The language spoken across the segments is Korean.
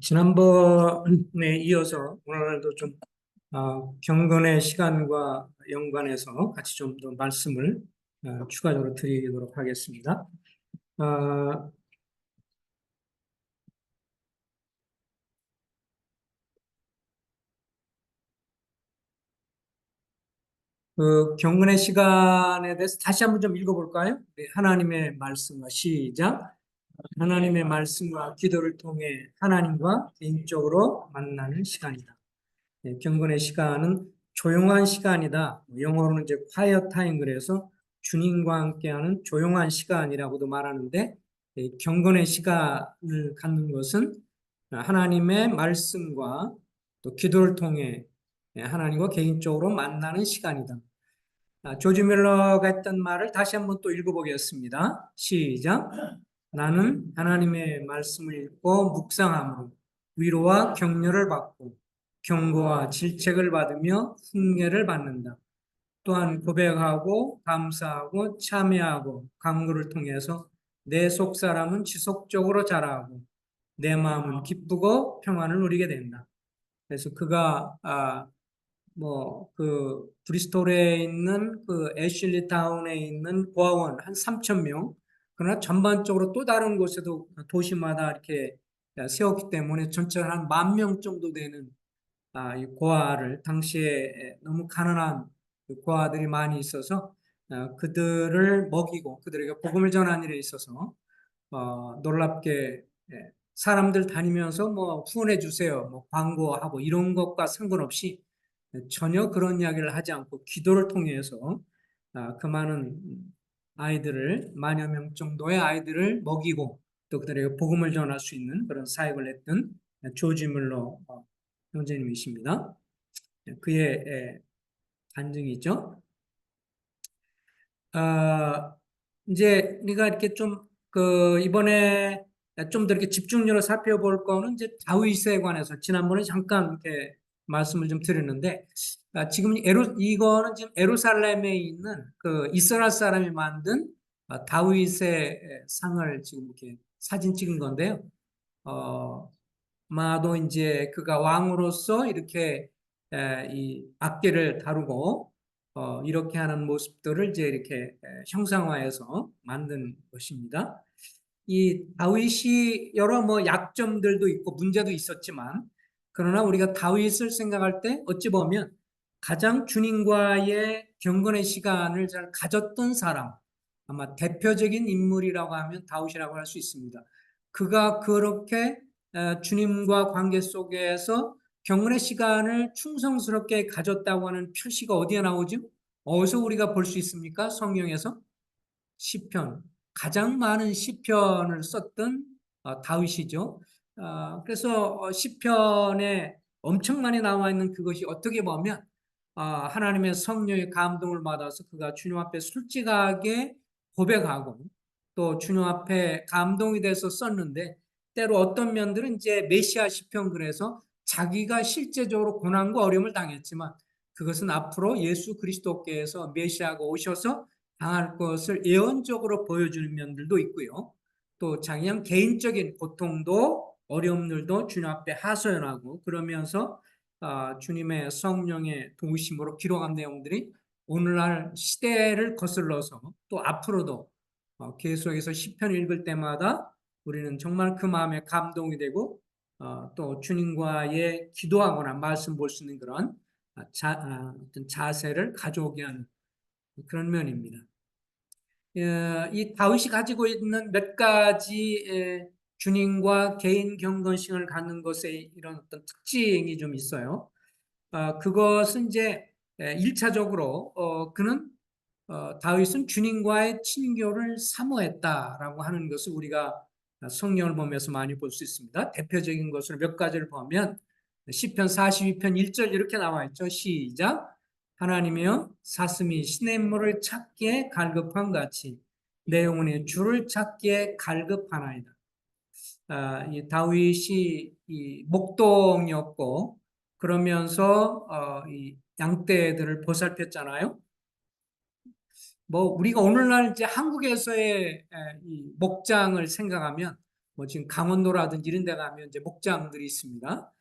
지난번에 이어서 오늘도 좀 경건의 시간과 연관해서 같이 좀 더 말씀을 추가적으로 드리도록 하겠습니다. 어, 그 경건의 시간에 대해서 다시 한번 좀 읽어볼까요? 네, 하나님의 말씀과 시작. 하나님의 말씀과 기도를 통해 하나님과 개인적으로 만나는 시간이다. 네, 경건의 시간은 조용한 시간이다. 영어로는 이제 quiet time 그래서 주님과 함께하는 조용한 시간이라고도 말하는데 경건의 시간을 갖는 것은 하나님의 말씀과 또 기도를 통해 하나님과 개인적으로 만나는 시간이다. 조지 밀러가 했던 말을 다시 한번 또 읽어보겠습니다. 시작. 나는 하나님의 말씀을 읽고 묵상함으로 위로와 격려를 받고 경고와 질책을 받으며 훈계를 받는다. 또한 고백하고 감사하고 참여하고 간구를 통해서 내 속사람은 지속적으로 자라고 내 마음은 기쁘고 평안을 누리게 된다. 그래서 그가 그 브리스톨에 있는 그 애슐리 타운에 있는 고아원 한 3천 명, 그러나 전반적으로 또 다른 곳에도 도시마다 이렇게 세웠기 때문에 전체로 한 10,000명 정도 되는 이 고아를 당시에 너무 가난한 그 고아들이 많이 있어서 그들을 먹이고 그들에게 복음을 전하는 일에 있어서 놀랍게 사람들 다니면서 뭐 후원해 주세요, 뭐 광고하고 이런 것과 상관없이 전혀 그런 이야기를 하지 않고 기도를 통해서 그 많은 아이들을 만여 명 정도의 아이들을 먹이고 또 그들에게 복음을 전할 수 있는 그런 사역을 했던 조지 물러 형제님이십니다. 그의 간증이죠. 아, 이제 우리가 이렇게 좀 그 이번에 좀 더 이렇게 집중적으로 살펴볼 거는 이제 다윗에 관해서 지난번에 잠깐 이렇게 말씀을 좀 드렸는데 지금 이거는 지금 에루살렘에 있는 그 이스라엘 사람이 만든 다윗의 상을 지금 이렇게 사진 찍은 건데요. 아마도 이제 그가 왕으로서 이렇게 이 악기를 다루고 이렇게 하는 모습들을 이제 이렇게 형상화해서 만든 것입니다. 이 다윗이 여러 뭐 약점들도 있고 문제도 있었지만 그러나 우리가 다윗을 생각할 때 어찌 보면 가장 주님과의 경건의 시간을 잘 가졌던 사람, 아마 대표적인 인물이라고 하면 다윗이라고 할 수 있습니다. 그가 그렇게 주님과 관계 속에서 경건의 시간을 충성스럽게 가졌다고 하는 표시가 어디에 나오죠? 어디서 우리가 볼 수 있습니까? 성경에서 시편, 가장 많은 시편을 썼던 다윗이죠. 그래서 시편에 엄청 많이 나와 있는 그것이 어떻게 보면 하나님의 성령의 감동을 받아서 그가 주님 앞에 솔직하게 고백하고 또 주님 앞에 감동이 돼서 썼는데 때로 어떤 면들은 이제 메시아 시편 그래서 자기가 실제적으로 고난과 어려움을 당했지만 그것은 앞으로 예수 그리스도께서 메시아가 오셔서 당할 것을 예언적으로 보여주는 면들도 있고요. 또 자기 개인적인 고통도 어려움들도 주님 앞에 하소연하고 그러면서 주님의 성령의 도우심으로 기록한 내용들이 오늘날 시대를 거슬러서 또 앞으로도 계속해서 시편 읽을 때마다 우리는 정말 그 마음에 감동이 되고 또 주님과의 기도하거나 말씀 볼 수 있는 그런 어떤 자세를 가져오게 하는 그런 면입니다. 이 다윗이 가지고 있는 몇 가지 주님과 개인 경건식을 갖는 것에 이런 어떤 특징이 좀 있어요. 그것은 이제 1차적으로 그는 다윗은 주님과의 친교를 사모했다라고 하는 것을 우리가 성경을 보면서 많이 볼 수 있습니다. 대표적인 것으로 몇 가지를 보면 시편 42편 1절 이렇게 나와 있죠. 시작. 하나님이여 사슴이 시냇물을 찾기에 갈급한 같이 내 영혼이 주를 찾기에 갈급하나이다. 이 다윗이 이 목동이었고 그러면서 이 양떼들을 보살폈잖아요. 뭐 우리가 오늘날 이제 한국에서의 이 목장을 생각하면 뭐 지금 강원도라든지 이런 데 가면 이제 목장들이 있습니다.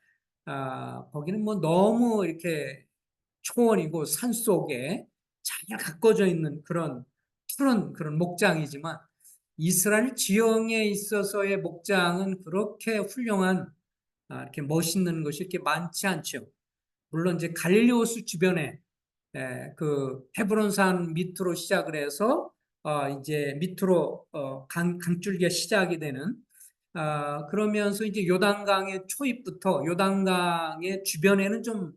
거기는 뭐 너무 이렇게 초원이고 산 속에 잘 가꿔져 있는 그런 푸른 그런 목장이지만 이스라엘 지형에 있어서의 목장은 그렇게 훌륭한 이렇게 멋있는 것이 이렇게 많지 않죠. 물론 이제 갈릴리 호수 주변에 그 헤브론산 밑으로 시작을 해서 이제 밑으로 강줄기가 시작이 되는 그러면서 이제 요단강의 초입부터 요단강의 주변에는 좀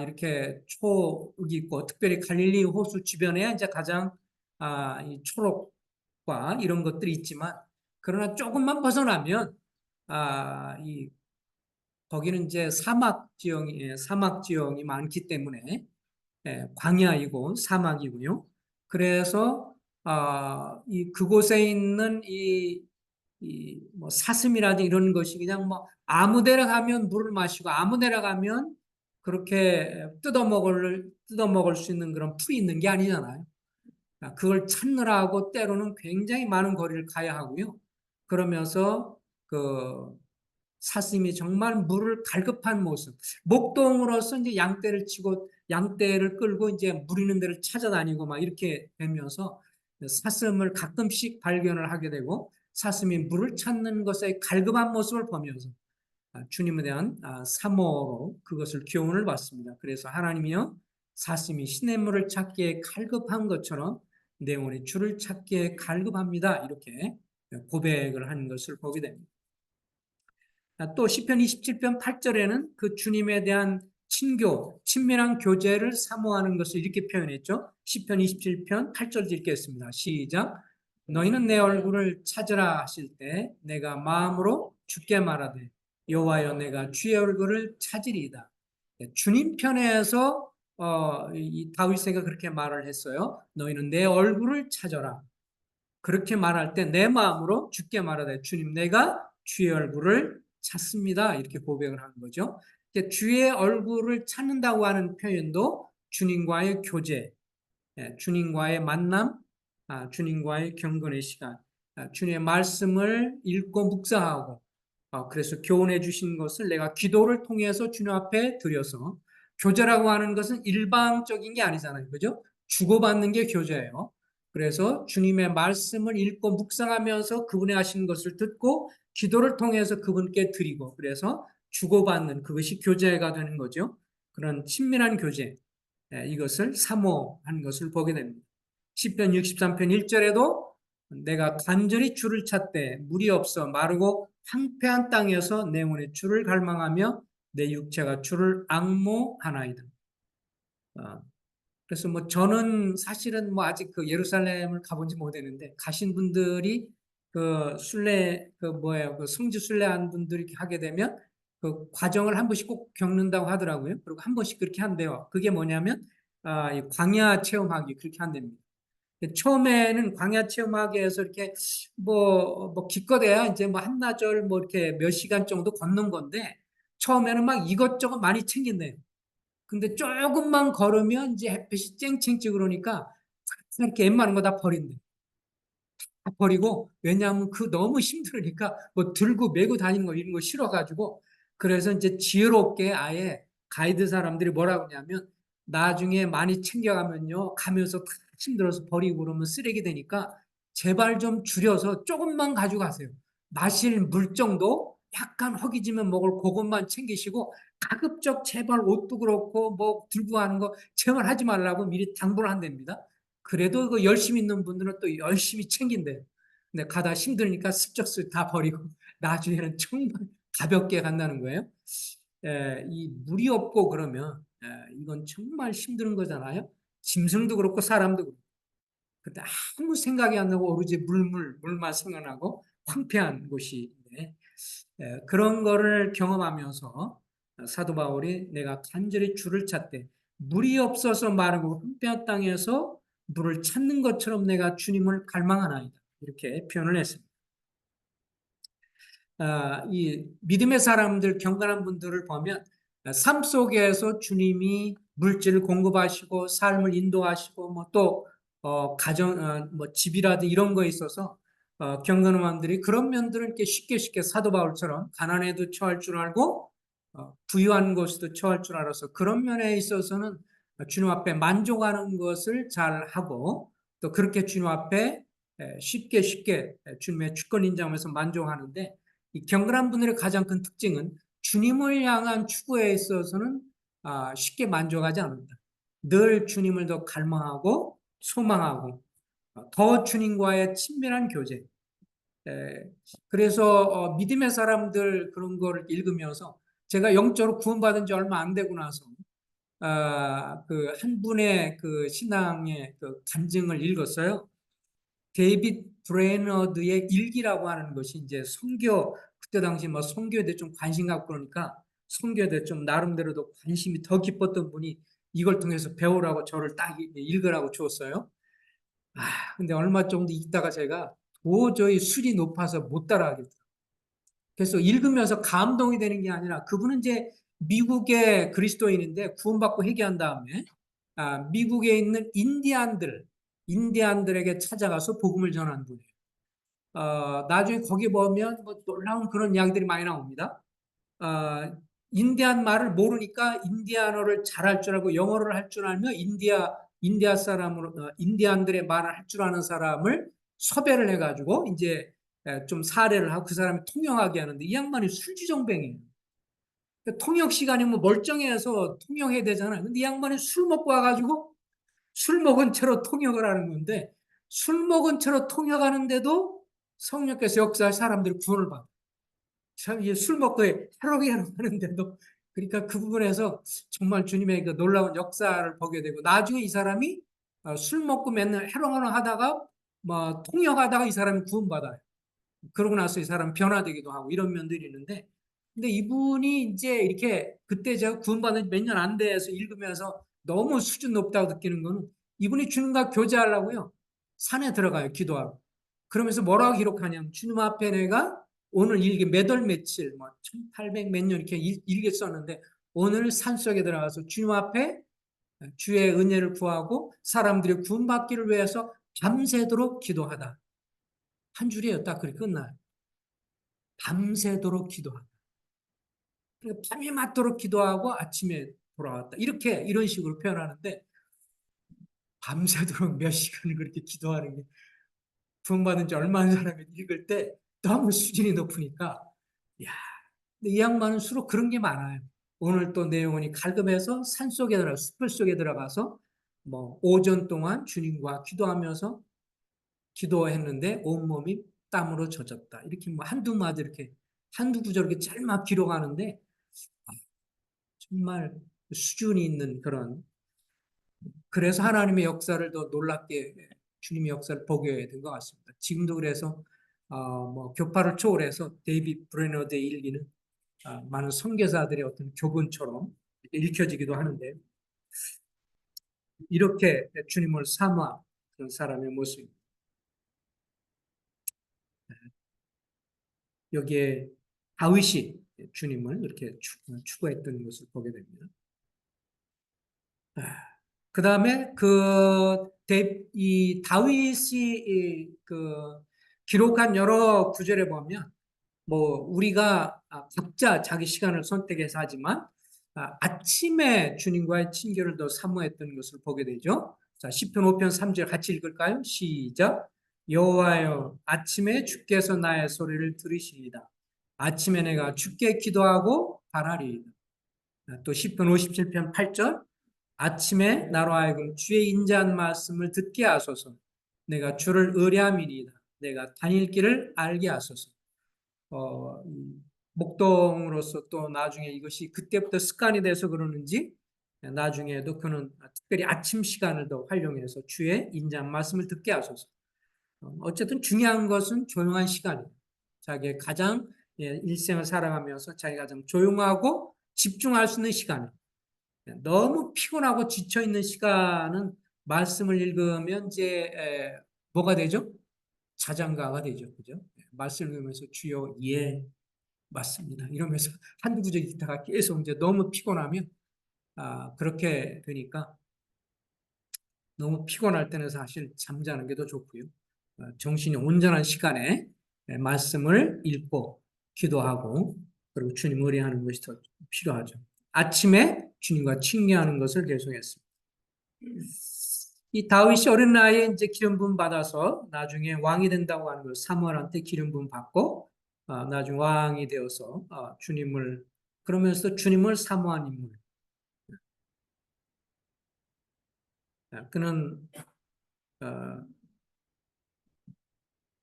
이렇게 초록이 있고 특별히 갈릴리 호수 주변에 이제 가장 이 초록과 이런 것들이 있지만 그러나 조금만 벗어나면 이 거기는 이제 사막 지형이 많기 때문에 광야이고 사막이고요. 그래서 이 그곳에 있는 이뭐 사슴이라든지 이런 것이 그냥 뭐 아무데나 가면 물을 마시고 아무데나 가면 그렇게 뜯어먹을 수 있는 그런 풀이 있는 게 아니잖아요. 그걸 찾느라고 때로는 굉장히 많은 거리를 가야 하고요. 그러면서 그 사슴이 정말 물을 갈급한 모습, 목동으로서 이제 양떼를 치고 양떼를 끌고 이제 물 있는 데를 찾아다니고 막 이렇게 되면서 사슴을 가끔씩 발견을 하게 되고 사슴이 물을 찾는 것의 갈급한 모습을 보면서 주님에 대한 사모로 그것을 교훈을 받습니다. 그래서 하나님이여 사슴이 시냇물을 찾기에 갈급한 것처럼 내 영혼이 주를 찾기에 갈급합니다. 이렇게 고백을 하는 것을 보게 됩니다. 또 시편 27편 8절에는 그 주님에 대한 친밀한 교제를 사모하는 것을 이렇게 표현했죠. 시편 27편 8절 읽겠습니다. 시작. 너희는 내 얼굴을 찾으라 하실 때 내가 마음으로 주께 말하되 여호와여 내가 주의 얼굴을 찾으리이다. 주님 편에서 이 다윗에게 그렇게 말을 했어요. 너희는 내 얼굴을 찾아라. 그렇게 말할 때 내 마음으로 주께 말하되 주님 내가 주의 얼굴을 찾습니다. 이렇게 고백을 하는 거죠. 주의 얼굴을 찾는다고 하는 표현도 주님과의 교제, 주님과의 만남, 주님과의 경건의 시간, 주님의 말씀을 읽고 묵상하고 그래서 교훈해 주신 것을 내가 기도를 통해서 주님 앞에 드려서 교제라고 하는 것은 일방적인 게 아니잖아요. 그죠? 주고받는 게 교제예요. 그래서 주님의 말씀을 읽고 묵상하면서 그분의 하시는 것을 듣고 기도를 통해서 그분께 드리고 그래서 주고받는 그것이 교제가 되는 거죠. 그런 친밀한 교제, 이것을 사모한 것을 보게 됩니다. 시편 63편 1절에도 내가 간절히 주를 찾되 물이 없어 마르고 황폐한 땅에서 내 영혼의 주를 갈망하며 내 육체가 주를 앙모하나이다. 그래서 뭐 저는 사실은 뭐 아직 그 예루살렘을 가본지 못했는데 가신 분들이 그 순례 그 뭐예요 그 성지 순례한 분들이 하게 되면 그 과정을 한 번씩 꼭 겪는다고 하더라고요. 그리고 한 번씩 그렇게 한대요. 그게 뭐냐면 이 광야 체험하기 그렇게 한답니다. 처음에는 광야 체험하기에서 이렇게 뭐 기껏해야 이제 뭐 한나절 뭐 이렇게 몇 시간 정도 걷는 건데 처음에는 막 이것저것 많이 챙긴대요. 근데 조금만 걸으면 이제 햇빛이 쨍쨍 찌고 그러니까 이렇게 웬만한 거 다 버린대. 다 버리고 왜냐하면 그 너무 힘들으니까 뭐 들고 메고 다니는 거 이런 거 싫어가지고 그래서 이제 지혜롭게 아예 가이드 사람들이 뭐라고 하냐면 나중에 많이 챙겨가면요 가면서 다 힘들어서 버리고 그러면 쓰레기 되니까 제발 좀 줄여서 조금만 가져가세요. 마실 물 정도 약간 허기지면 먹을 그것만 챙기시고 가급적 제발 옷도 그렇고 뭐 들고 가는 거 제발 하지 말라고 미리 당부를 한답니다. 그래도 그 열심히 있는 분들은 또 열심히 챙긴대요. 근데 가다 힘드니까 슬쩍슬쩍 다 버리고 나중에는 정말 가볍게 간다는 거예요. 이 물이 없고 그러면 이건 정말 힘든 거잖아요. 짐승도 그렇고 사람도 그렇고. 근데 아무 생각이 안 나고 오로지 물만 생각나고 황폐한 곳인데 그런 거를 경험하면서 사도 바울이 내가 간절히 주를 찾되 물이 없어서 마르고 황폐한 땅에서 물을 찾는 것처럼 내가 주님을 갈망하나이다. 이렇게 표현을 했습니다. 이 믿음의 사람들, 경건한 분들을 보면 삶 속에서 주님이 물질을 공급하시고 삶을 인도하시고 뭐 또 가정, 뭐 집이라든 이런 거에 있어서 경건함들이 그런 면들을 이렇게 쉽게 쉽게 사도 바울처럼 가난에도 처할 줄 알고 부유한 곳에도 처할 줄 알아서 그런 면에 있어서는 주님 앞에 만족하는 것을 잘 하고 또 그렇게 주님 앞에 쉽게 쉽게 주님의 주권 인정하면서 만족하는데 이 경건한 분들의 가장 큰 특징은 주님을 향한 추구에 있어서는 쉽게 만족하지 않는다. 늘 주님을 더 갈망하고 소망하고 더 주님과의 친밀한 교제. 그래서 믿음의 사람들 그런 거를 읽으면서 제가 영적으로 구원받은 지 얼마 안 되고 나서 그 한 분의 그 신앙의 그 간증을 읽었어요. 데이빗 브레너드의 일기라고 하는 것이 이제 선교 그때 당시 뭐 선교에 대해 좀 관심 갖고 그러니까 선교에 대해 좀 나름대로도 관심이 더 깊었던 분이 이걸 통해서 배우라고 저를 딱 읽으라고 주었어요. 근데 얼마 정도 있다가 제가 도저히 술이 높아서 못 따라하겠더라고요. 그래서 읽으면서 감동이 되는 게 아니라 그분은 이제 미국의 그리스도인인데 구원받고 회개한 다음에 미국에 있는 인디안들에게 찾아가서 복음을 전한 분이에요. 나중에 거기 보면 뭐 놀라운 그런 이야기들이 많이 나옵니다. 어, 인디안 말을 모르니까 인디아어를 잘할 줄 알고 영어를 할 줄 알며 인디아 사람으로 인디안들의 말을 할 줄 아는 사람을 섭외를 해가지고 이제 좀 사례를 하고 그 사람이 통역하게 하는데 이 양반이 술주정뱅이에요. 그러니까 통역 시간이 뭐 멀쩡해서 통역해야 되잖아요. 근데 이 양반이 술 먹고 와가지고 술 먹은 채로 통역을 하는 건데 술 먹은 채로 통역하는데도 성령께서 역사할 사람들이 구원을 받아. 참, 이게 술 먹고 해로게로 하는데도, 그러니까 그 부분에서 정말 주님의 그 놀라운 역사를 보게 되고, 나중에 이 사람이 술 먹고 맨날 해롱해롱 하다가, 뭐, 통역하다가 이 사람이 구원받아요. 그러고 나서 이 사람 변화되기도 하고, 이런 면들이 있는데, 근데 이분이 이제 이렇게, 그때 제가 구원받은 지 몇 년 안 돼서 읽으면서 너무 수준 높다고 느끼는 거는, 이분이 주님과 교제하려고요. 산에 들어가요, 기도하고. 그러면서 뭐라고 기록하냐면, 주님 앞에 내가 오늘 일기 몇 월 며칠, 뭐, 1800 몇 년 이렇게 일기 썼는데, 오늘 산속에 들어가서 주님 앞에 주의 은혜를 구하고 사람들이 구원받기를 위해서 밤새도록 기도하다. 한 줄이에요. 딱 그렇게 끝나요. 밤새도록 기도하다. 그러니까 밤이 맞도록 기도하고 아침에 돌아왔다. 이런 식으로 표현하는데, 밤새도록 몇 시간을 그렇게 기도하는 게 구원받은 지 얼마 안 사람이 읽을 때 너무 수준이 높으니까, 야, 이 양반은 수록 그런 게 많아요. 오늘 또 내용이 갈급해서 숲을 속에 들어가서 뭐 오전 동안 주님과 기도하면서 기도했는데 온몸이 땀으로 젖었다. 이렇게 뭐 한두 마디 이렇게 한두 구절 이렇게 짤막 기록하는데 정말 수준이 있는 그런 그래서 하나님의 역사를 더 놀랍게 주님의 역사를 보게 된 것 같습니다. 지금도 그래서 뭐 교파를 초월해서 데이빗 브레너드의 일기는 많은 선교사들의 어떤 교본처럼 읽혀지기도 하는데 이렇게 주님을 사모한 그런 사람의 모습입니다. 여기에 다윗이 주님을 이렇게 추구했던 것을 보게 됩니다. 그 다음에 이 다윗이 그 기록한 여러 구절에 보면 뭐 우리가 각자 자기 시간을 선택해서 하지만 아침에 주님과의 친교를 더 사모했던 것을 보게 되죠. 자, 시편 5편 3절 같이 읽을까요? 시작. 여호와여, 아침에 주께서 나의 소리를 들으시리이다. 아침에 내가 주께 기도하고 바라리이다. 또 시편 57편 8절. 아침에 나로 하여금 주의 인자한 말씀을 듣게 하소서. 내가 주를 의뢰함이니이다. 내가 다닐 길을 알게 하소서. 어, 목동으로서 또 나중에 이것이 그때부터 습관이 돼서 그러는지 나중에도 그는 특별히 아침 시간을 더 활용해서 주의 인자한 말씀을 듣게 하소서. 어쨌든 중요한 것은 조용한 시간이에요. 자기의 가장 일생을 살아가면서 자기가 좀 조용하고 집중할 수 있는 시간. 너무 피곤하고 지쳐 있는 시간은 말씀을 읽으면 이제 뭐가 되죠? 자장가가 되죠, 그죠? 말씀을 읽으면서 주여 예 맞습니다. 이러면서 한두 구절 읽다가 계속 이제 너무 피곤하면 그렇게 되니까 너무 피곤할 때는 사실 잠자는 게 더 좋고요. 정신이 온전한 시간에 말씀을 읽고 기도하고 그리고 주님 의뢰하는 것이 더 필요하죠. 아침에 주님과 친교하는 것을 계속했습니다. 이 다윗이 어린 나이에 이제 기름 부음 받아서 나중에 왕이 된다고 하는 걸 사무엘한테 기름 부음 받고 나중 왕이 되어서 주님을 그러면서 주님을 사모한 인물. 그는 어,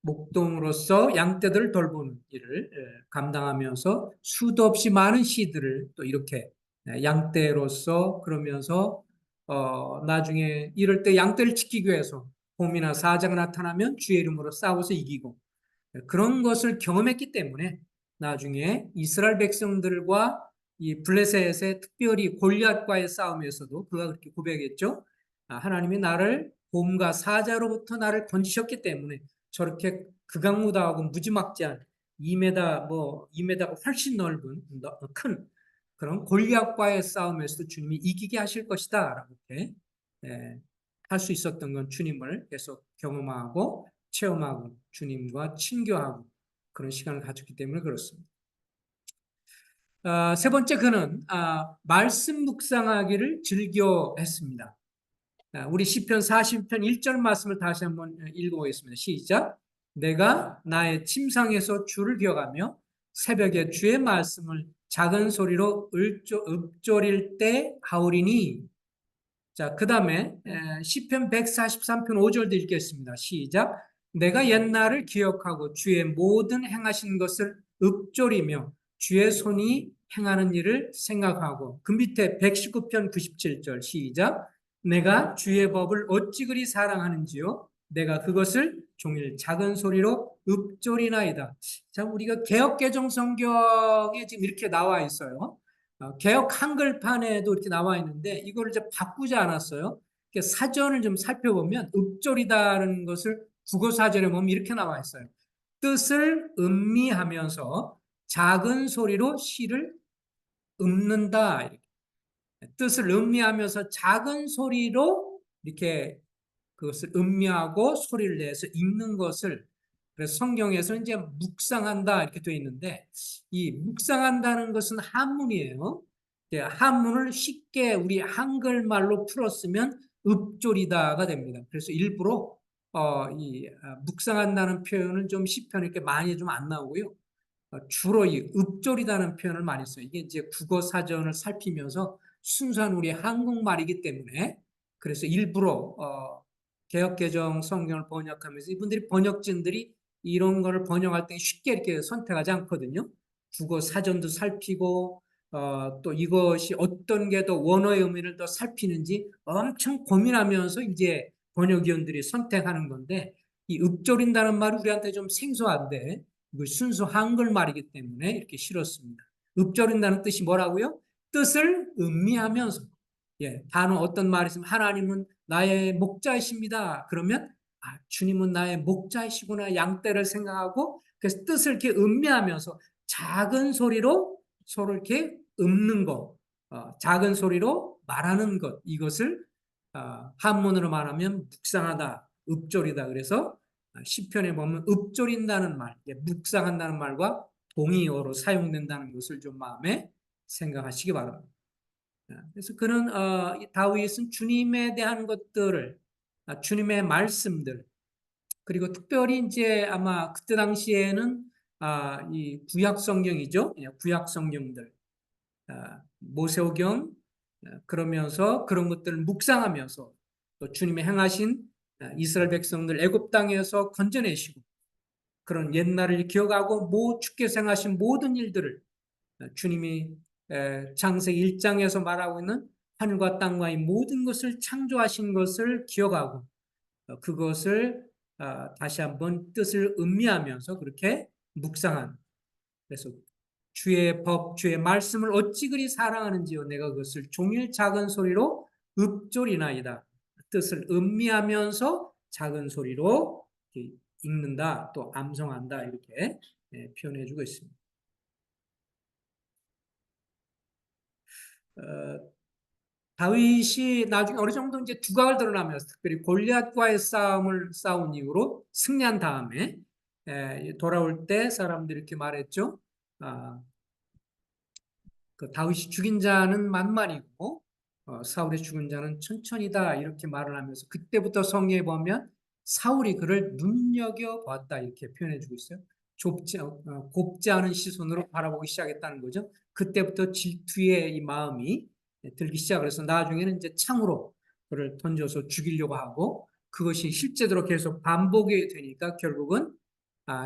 목동으로서 양떼들을 돌보는 일을 감당하면서 수도 없이 많은 시들을 또 이렇게 양떼로서 그러면서 나중에 이럴 때 양떼를 지키기 위해서 곰이나 사자가 나타나면 주의 이름으로 싸워서 이기고 그런 것을 경험했기 때문에 나중에 이스라엘 백성들과 이 블레셋의 특별히 골리앗과의 싸움에서도 그가 그렇게 고백했죠. 하나님이 나를 곰과 사자로부터 나를 건지셨기 때문에 저렇게 극악무도하고 무지막지한 2m 뭐 2m가 훨씬 넓은 큰 그런 골리앗과의 싸움에서도 주님이 이기게 하실 것이다라고 이렇게 할수 있었던 건 주님을 계속 경험하고 체험하고 주님과 친교하고 그런 시간을 가졌기 때문에 그렇습니다. 세 번째 그는 말씀 묵상하기를 즐겨했습니다. 우리 시편 40편 1절 말씀을 다시 한번 읽어보겠습니다. 시작. 내가 나의 침상에서 주를 기억하며 새벽에 주의 말씀을 작은 소리로 읊조릴 때 하오리니. 자, 그 다음에 시편 143편 5절도 읽겠습니다. 시작. 내가 옛날을 기억하고 주의 모든 행하신 것을 읊조리며 주의 손이 행하는 일을 생각하고 그 밑에 119편 97절 시작. 내가 주의 법을 어찌 그리 사랑하는지요. 내가 그것을 종일 작은 소리로 읊조리나이다. 자, 우리가 개역개정 성경에 지금 이렇게 나와 있어요. 개역 한글판에도 이렇게 나와 있는데 이걸 이제 바꾸지 않았어요. 사전을 좀 살펴보면 읍조리다라는 것을 국어 사전에 보면 이렇게 나와 있어요. 뜻을 음미하면서 작은 소리로 시를 읊는다. 이렇게. 뜻을 음미하면서 작은 소리로 이렇게 그것을 음미하고 소리를 내서 읽는 것을 그래서 성경에서는 이제 묵상한다 이렇게 되어 있는데 이 묵상한다는 것은 한문이에요. 한문을 쉽게 우리 한글말로 풀었으면 읊조리다가 됩니다. 그래서 일부러 묵상한다는 표현은 좀 시편에 이렇게 많이 좀 안 나오고요. 주로 이 읊조리다는 표현을 많이 써요. 이게 이제 국어 사전을 살피면서 순수한 우리 한국말이기 때문에 그래서 일부러 개역개정 성경을 번역하면서 이분들이 번역진들이 이런 거를 번역할 때 쉽게 이렇게 선택하지 않거든요. 국어 사전도 살피고 또 이것이 어떤 게 더 원어의 의미를 더 살피는지 엄청 고민하면서 이제 번역위원들이 선택하는 건데 이 읊조린다는 말이 우리한테 좀 생소한데 이거 순수 한글말이기 때문에 이렇게 실었습니다. 읊조린다는 뜻이 뭐라고요? 뜻을 음미하면서 단어 어떤 말이 있으면 하나님은 나의 목자이십니다. 그러면 주님은 나의 목자이시구나 양떼를 생각하고 그래서 뜻을 이렇게 음미하면서 작은 소리로 서로 이렇게 읊는 것, 작은 소리로 말하는 것 이것을 한문으로 말하면 묵상하다, 읊조리다. 그래서 시편에 보면 읊조린다는 말, 묵상한다는 말과 동의어로 사용된다는 것을 좀 마음에 생각하시기 바랍니다. 그래서 그는 다윗은 주님에 대한 것들을 주님의 말씀들 그리고 특별히 이제 아마 그때 당시에는 이 구약 성경이죠. 구약 성경들 모세오경 그러면서 그런 것들을 묵상하면서 또 주님의 행하신 이스라엘 백성들 애굽 땅에서 건져내시고 그런 옛날을 기억하고 주께서 행하신 모든 일들을 주님이 창세기 1장에서 말하고 있는 하늘과 땅과 이 모든 것을 창조하신 것을 기억하고 그것을 다시 한번 뜻을 음미하면서 그렇게 묵상한 그래서 주의 법, 주의 말씀을 어찌 그리 사랑하는지요. 내가 그것을 종일 작은 소리로 읊조리나이다. 뜻을 음미하면서 작은 소리로 읽는다, 또 암송한다 이렇게 표현해주고 있습니다. 다윗이 나중에 어느 정도 이제 두각을 드러나면서 특별히 골리앗과의 싸움을 싸운 이후로 승리한 다음에 돌아올 때 사람들이 이렇게 말했죠. 아, 그 다윗이 죽인 자는 만만이고 사울이 죽은 자는 천천히다 이렇게 말을 하면서 그때부터 성경에 보면 사울이 그를 눈여겨 보았다 이렇게 표현해주고 있어요. 곱지 않은 시선으로 바라보기 시작했다는 거죠. 그때부터 질투의 이 마음이 들기 시작을 해서 나중에는 이제 창으로 그를 던져서 죽이려고 하고 그것이 실제로 계속 반복이 되니까 결국은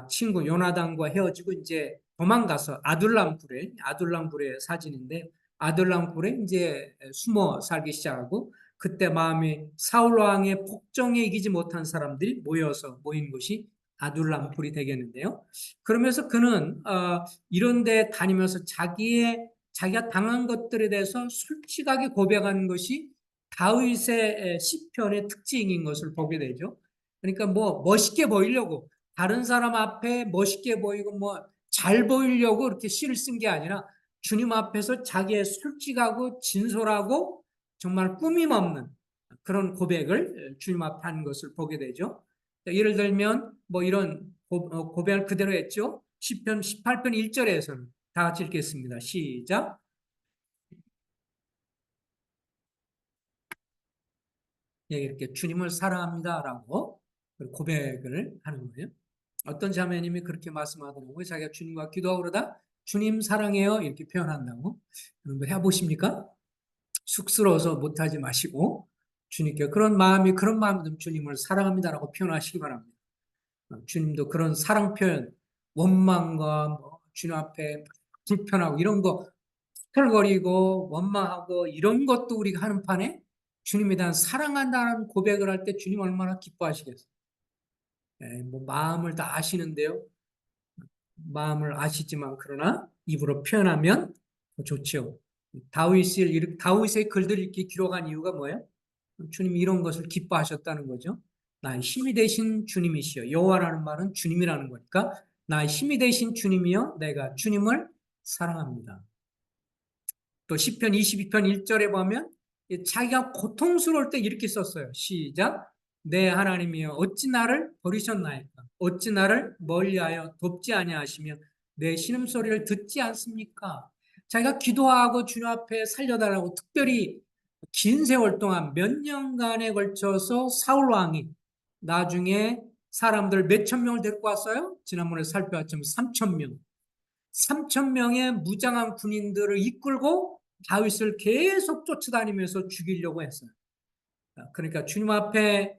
친구 요나단과 헤어지고 이제 도망가서 아둘람굴의 사진인데 아둘람굴에 이제 숨어 살기 시작하고 그때 마음이 사울 왕의 폭정에 이기지 못한 사람들이 모인 것이 아둘람굴이 되겠는데요. 그러면서 그는 이런 데 다니면서 자기가 당한 것들에 대해서 솔직하게 고백하는 것이 다윗의 시편의 특징인 것을 보게 되죠. 그러니까 뭐 멋있게 보이려고 다른 사람 앞에 멋있게 보이고 뭐 잘 보이려고 이렇게 시를 쓴 게 아니라 주님 앞에서 자기의 솔직하고 진솔하고 정말 꾸밈 없는 그런 고백을 주님 앞에 한 것을 보게 되죠. 예를 들면 뭐 이런 고백을 그대로 했죠. 시편 18편 1절에서는 다 같이 읽겠습니다. 시작. 예, 이렇게 주님을 사랑합니다라고 고백을 하는 거예요. 어떤 자매님이 그렇게 말씀하더라고요. 자기가 주님과 기도하고 그러다 주님 사랑해요 이렇게 표현한다고. 그런 거 해보십니까? 쑥스러워서 못하지 마시고 주님께 그런 마음이든 주님을 사랑합니다라고 표현하시기 바랍니다. 주님도 그런 사랑 표현, 원망과 뭐 주님 앞에 불편하고 이런 거 털거리고 원망하고 이런 것도 우리가 하는 판에 주님에 대한 사랑한다는 고백을 할 때 주님 얼마나 기뻐하시겠어요. 뭐 마음을 다 아시는데요. 마음을 아시지만 그러나 입으로 표현하면 좋죠. 다윗의 글들을 이렇게 기록한 이유가 뭐예요? 주님이 이런 것을 기뻐하셨다는 거죠. 나의 힘이 되신 주님이시여. 여호와라는 말은 주님이라는 거니까 나의 힘이 되신 주님이여 내가 주님을 사랑합니다. 또 시편 22편 1절에 보면 자기가 고통스러울 때 이렇게 썼어요. 시작. 내 하나님이여 어찌 나를 버리셨나이까? 어찌 나를 멀리하여 돕지 아니하시며 내 신음소리를 듣지 않습니까? 자기가 기도하고 주님 앞에 살려달라고 특별히 긴 세월 동안 몇 년간에 걸쳐서 사울 왕이 나중에 사람들 몇천 명을 데리고 왔어요? 지난번에 살펴봤지만 3천 명. 3천 명의 무장한 군인들을 이끌고 다윗을 계속 쫓아다니면서 죽이려고 했어요. 그러니까 주님 앞에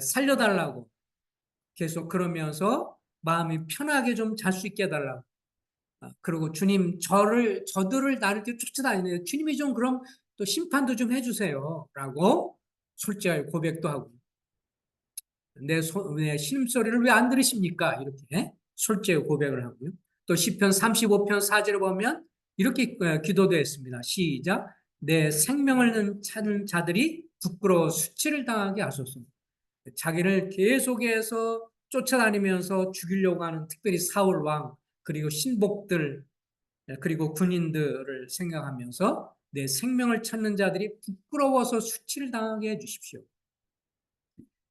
살려달라고 계속 그러면서 마음이 편하게 좀 잘 수 있게 해달라고. 그리고 주님 저들을 나를 쫓아다니네요. 주님이 좀 그럼 또 심판도 좀 해주세요. 라고 솔직하게 고백도 하고 내 신음소리를 왜 안 들으십니까? 이렇게 솔직하게 고백을 하고요. 또 시편 35편 4절을 보면 이렇게 기도도 했습니다. 시작. 내 생명을 찾는 자들이 부끄러워 수치를 당하게 하소서. 자기를 계속해서 쫓아다니면서 죽이려고 하는 특별히 사울 왕 그리고 신복들 그리고 군인들을 생각하면서 내 생명을 찾는 자들이 부끄러워서 수치를 당하게 해주십시오.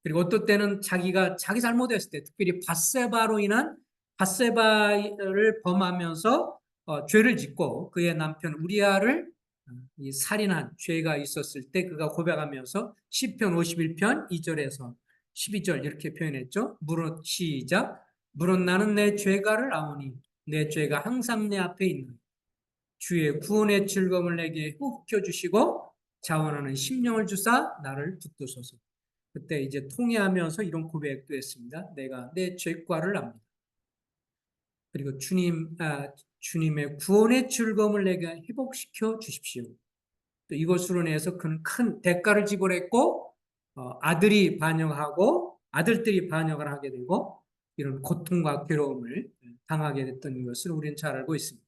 그리고 어떤 때는 자기 잘못했을 때 특별히 밧세바로 인한 밧세바를 범하면서 죄를 짓고 그의 남편 우리아를 살인한 죄가 있었을 때 그가 고백하면서 시편 51편 2절에서 12절 이렇게 표현했죠. 시작. 물은 나는 내 죄가를 아오니 내 죄가 항상 내 앞에 있는 주의 구원의 즐거움을 내게 흡겨 주시고 자원하는 심령을 주사 나를 붙드소서. 그때 이제 통회하면서 이런 고백도 했습니다. 내가 내 죄과를 압니다. 그리고 주님의 구원의 즐거움을 내게 회복시켜 주십시오. 또 이것으로 인해서 그는 큰 대가를 지불했고 아들들이 반역을 하게 되고 이런 고통과 괴로움을 당하게 됐던 것을 우리는 잘 알고 있습니다.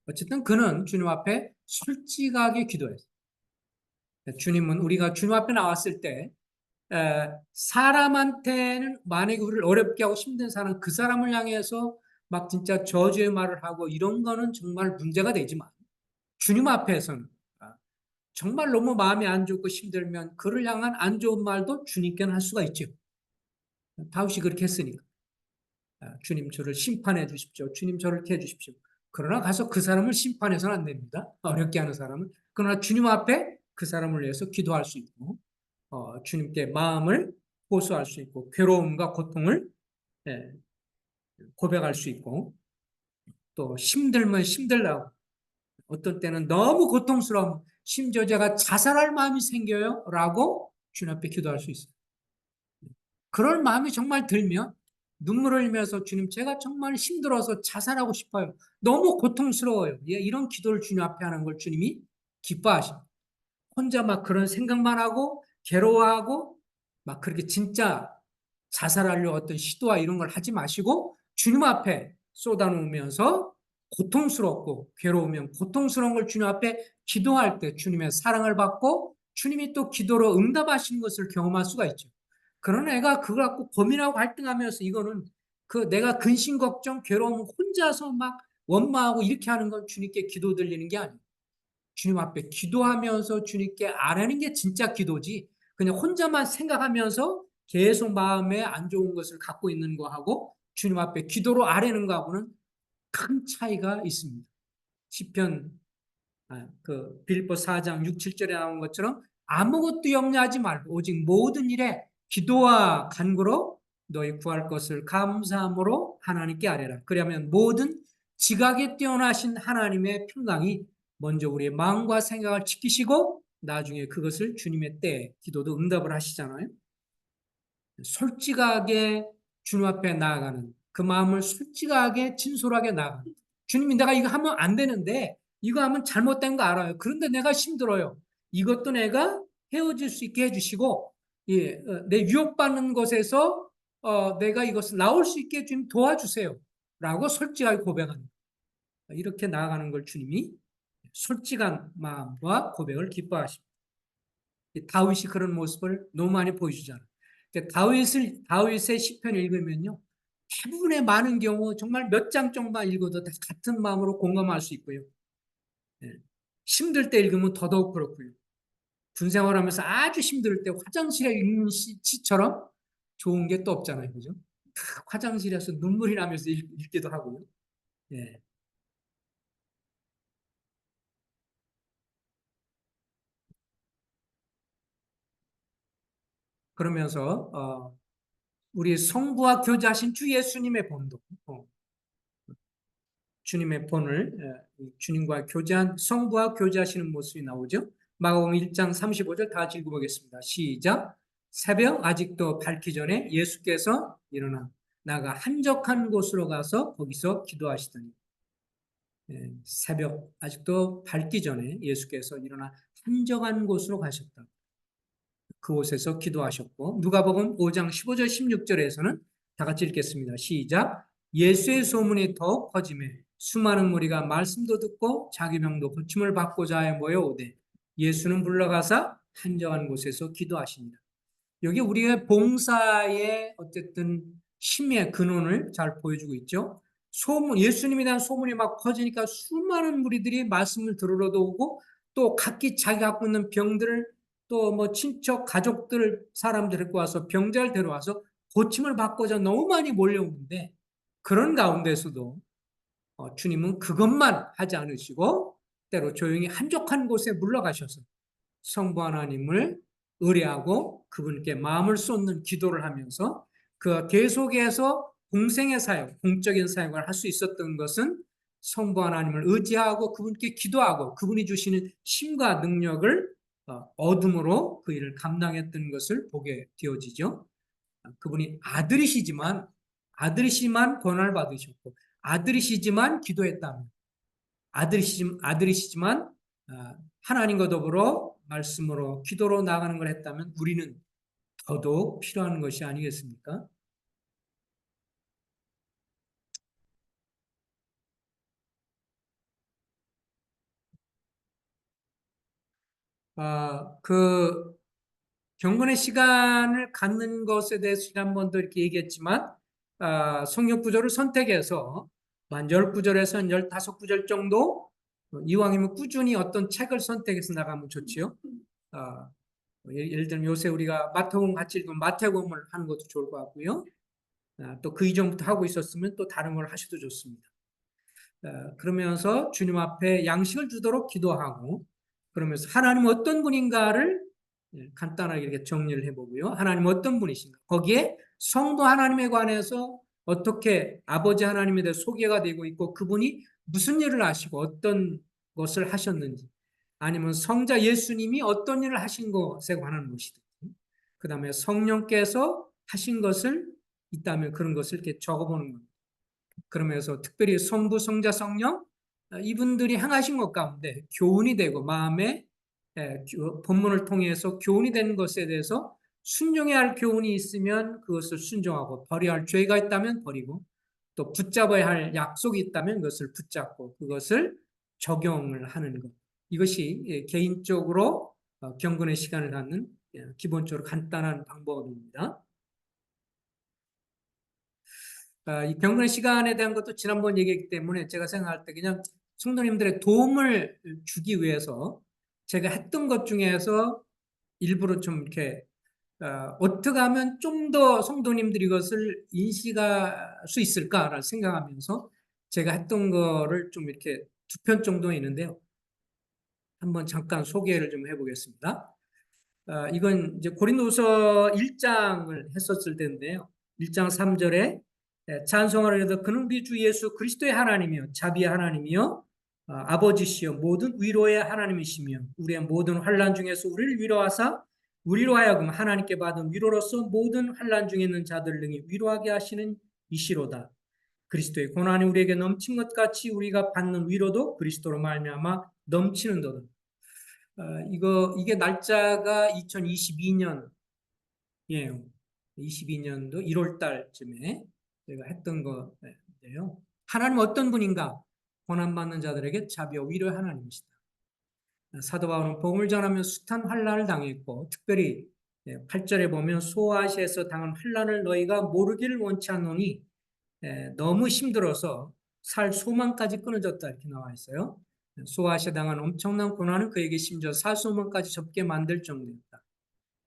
어쨌든 그는 주님 앞에 솔직하게 기도했어요. 주님은 우리가 주님 앞에 나왔을 때 사람한테는 만약에 우리를 어렵게 하고 힘든 사람 그 사람을 향해서 막 진짜 저주의 말을 하고 이런 거는 정말 문제가 되지만 주님 앞에서는 정말 너무 마음이 안 좋고 힘들면 그를 향한 안 좋은 말도 주님께는 할 수가 있죠. 다윗이 그렇게 했으니까. 주님 저를 심판해 주십시오. 주님 저를 이렇게 해 주십시오. 그러나 가서 그 사람을 심판해서는 안 됩니다. 어렵게 하는 사람은. 그러나 주님 앞에 그 사람을 위해서 기도할 수 있고 주님께 마음을 호소할 수 있고 괴로움과 고통을 예, 고백할 수 있고 또 힘들면 힘들다고 어떤 때는 너무 고통스러움 심지어 제가 자살할 마음이 생겨요 라고 주님 앞에 기도할 수 있어요. 그럴 마음이 정말 들면 눈물을 흘리면서 주님 제가 정말 힘들어서 자살하고 싶어요. 너무 고통스러워요. 예, 이런 기도를 주님 앞에 하는 걸 주님이 기뻐하십니다. 혼자 막 그런 생각만 하고 괴로워하고 막 그렇게 진짜 자살하려고 어떤 시도와 이런 걸 하지 마시고 주님 앞에 쏟아놓으면서 고통스럽고 괴로우면 고통스러운 걸 주님 앞에 기도할 때 주님의 사랑을 받고 주님이 또 기도로 응답하시는 것을 경험할 수가 있죠. 그런 애가 그걸 갖고 고민하고 갈등하면서 이거는 그 내가 근심 걱정 괴로움 혼자서 막 원망하고 이렇게 하는 건 주님께 기도 들리는 게 아니에요. 주님 앞에 기도하면서 주님께 아뢰는 게 진짜 기도지. 그냥 혼자만 생각하면서 계속 마음에 안 좋은 것을 갖고 있는 거하고 주님 앞에 기도로 아뢰는 거하고는 큰 차이가 있습니다. 시편 그 빌립보 4장 6, 7절에 나온 것처럼 아무것도 염려하지 말고 오직 모든 일에 기도와 간구로 너희 구할 것을 감사함으로 하나님께 아뢰라. 그러면 모든 지각에 뛰어나신 하나님의 평강이 먼저 우리의 마음과 생각을 지키시고 나중에 그것을 주님의 때에 기도도 응답을 하시잖아요. 솔직하게 주님 앞에 나아가는 그 마음을 솔직하게 진솔하게 나아가는 주님이 내가 이거 하면 안 되는데 이거 하면 잘못된 거 알아요. 그런데 내가 힘들어요. 이것도 내가 헤어질 수 있게 해주시고 예, 내 유혹받는 것에서 내가 이것을 나올 수 있게 좀 도와주세요. 라고 솔직하게 고백하는 이렇게 나아가는 걸 주님이 솔직한 마음과 고백을 기뻐하십니다. 다윗이 그런 모습을 너무 많이 보여주잖아요. 다윗의 시편을 읽으면요. 대부분의 많은 경우 정말 몇 장 정도만 읽어도 다 같은 마음으로 공감할 수 있고요. 예. 힘들 때 읽으면 더더욱 그렇고요. 군 생활하면서 아주 힘들 때 화장실에 읽는 시처럼 좋은 게 또 없잖아요. 그죠? 화장실에서 눈물이 나면서 읽기도 하고요. 예. 그러면서 우리 성부와 교제하신 주 예수님의 본도 주님의 본을 주님과 교제한 성부와 교제하시는 모습이 나오죠. 마가복음 1장 35절 다 같이 읽어보겠습니다. 시작. 새벽 아직도 밝기 전에 예수께서 일어나 나가 한적한 곳으로 가서 거기서 기도하시더니 새벽 아직도 밝기 전에 예수께서 일어나 한적한 곳으로 가셨다. 그곳에서 기도하셨고 누가복음 5장 15절 16절에서는 다 같이 읽겠습니다. 시작. 예수의 소문이 더욱 퍼지매 수많은 무리가 말씀도 듣고 자기 병도 고침을 받고자 해 모여오되 예수는 물러가사 한적한 곳에서 기도하십니다. 여기 우리의 봉사의 어쨌든 힘의 근원을 잘 보여주고 있죠. 예수님에 대한 소문이 막 퍼지니까 수많은 무리들이 말씀을 들으러도 오고 또 각기 자기 갖고 있는 병들을 또 뭐 친척, 가족들, 사람들 데리고 와서 병자를 데려와서 고침을 받고자 너무 많이 몰려오는데 그런 가운데서도 주님은 그것만 하지 않으시고 때로 조용히 한적한 곳에 물러가셔서 성부 하나님을 의뢰하고 그분께 마음을 쏟는 기도를 하면서 그 계속해서 공생의 사역, 공적인 사역을 할 수 있었던 것은 성부 하나님을 의지하고 그분께 기도하고 그분이 주시는 힘과 능력을 얻음으로 그 일을 감당했던 것을 보게 되어지죠. 그분이 아들이시지만 권한을 받으셨고 아들이시지만 기도했다면 아들이시지만 하나님과 더불어 말씀으로 기도로 나가는 걸 했다면 우리는 더더욱 필요한 것이 아니겠습니까? 그 경건의 시간을 갖는 것에 대해서 지난번도 이렇게 얘기했지만 성경 구절을 선택해서 한 10구절에서 15구절 정도 이왕이면 꾸준히 어떤 책을 선택해서 나가면 좋지요. 어, 예를 들면 요새 우리가 마태복음 같이 읽으면 마태복음을 하는 것도 좋을 것 같고요. 또 그 이전부터 하고 있었으면 또 다른 걸 하셔도 좋습니다. 그러면서 주님 앞에 양식을 주도록 기도하고, 그러면서 하나님 어떤 분인가를 간단하게 이렇게 정리를 해보고요. 하나님 어떤 분이신가? 거기에 성도 하나님에 관해서 어떻게 아버지 하나님에 대해 소개가 되고 있고, 그분이 무슨 일을 하시고 어떤 것을 하셨는지, 아니면 성자 예수님이 어떤 일을 하신 것에 관한 것이든, 그 다음에 성령께서 하신 것을 있다면 그런 것을 이렇게 적어보는 겁니다. 그러면서 특별히 성부, 성자, 성령 이분들이 행하신 것 가운데 교훈이 되고 마음에 본문을 통해서 교훈이 되는 것에 대해서 순종해야 할 교훈이 있으면 그것을 순종하고, 버려야 할 죄가 있다면 버리고, 또 붙잡아야 할 약속이 있다면 그것을 붙잡고 그것을 적용을 하는 것. 이것이 개인적으로 경건의 시간을 갖는 기본적으로 간단한 방법입니다. 이 경건의 시간에 대한 것도 지난번 얘기했기 때문에 제가 생각할 때 그냥 성도님들의 도움을 주기 위해서 제가 했던 것 중에서 일부러 좀 이렇게 어떻게 하면 좀 더 성도님들이 이것을 인식할 수 있을까를 생각하면서 제가 했던 거를 좀 이렇게 두 편 정도 있는데요. 한번 잠깐 소개를 좀 해보겠습니다. 이건 이제 고린도서 1장을 했었을 때인데요. 1장 3절에 찬송하라 해도 그는 우리 주 예수 그리스도의 하나님이요 자비의 하나님이요 아버지시요 모든 위로의 하나님이시며 우리의 모든 환난 중에서 우리를 위로하사 우리로 하여금 하나님께 받은 위로로서 모든 환난 중에 있는 자들을 능히 위로하게 하시는 이시로다. 그리스도의 고난이 우리에게 넘친 것 같이 우리가 받는 위로도 그리스도로 말미암아 넘치는도다. 이게 날짜가 2022년이에요. 22년도 1월 달쯤에 제가 했던 건데요. 하나님 어떤 분인가? 고난받는 자들에게 자비와 위로의 하나님이시다. 사도 바울은 복음을 전하며 숱한 환난을 당했고, 특별히 8절에 보면 소아시아에서 당한 환난을 너희가 모르기를 원치 않노니 너무 힘들어서 살 소망까지 끊어졌다 이렇게 나와 있어요. 소아시아 당한 엄청난 고난은 그에게 심지어 살 소망까지 접게 만들 정도였다.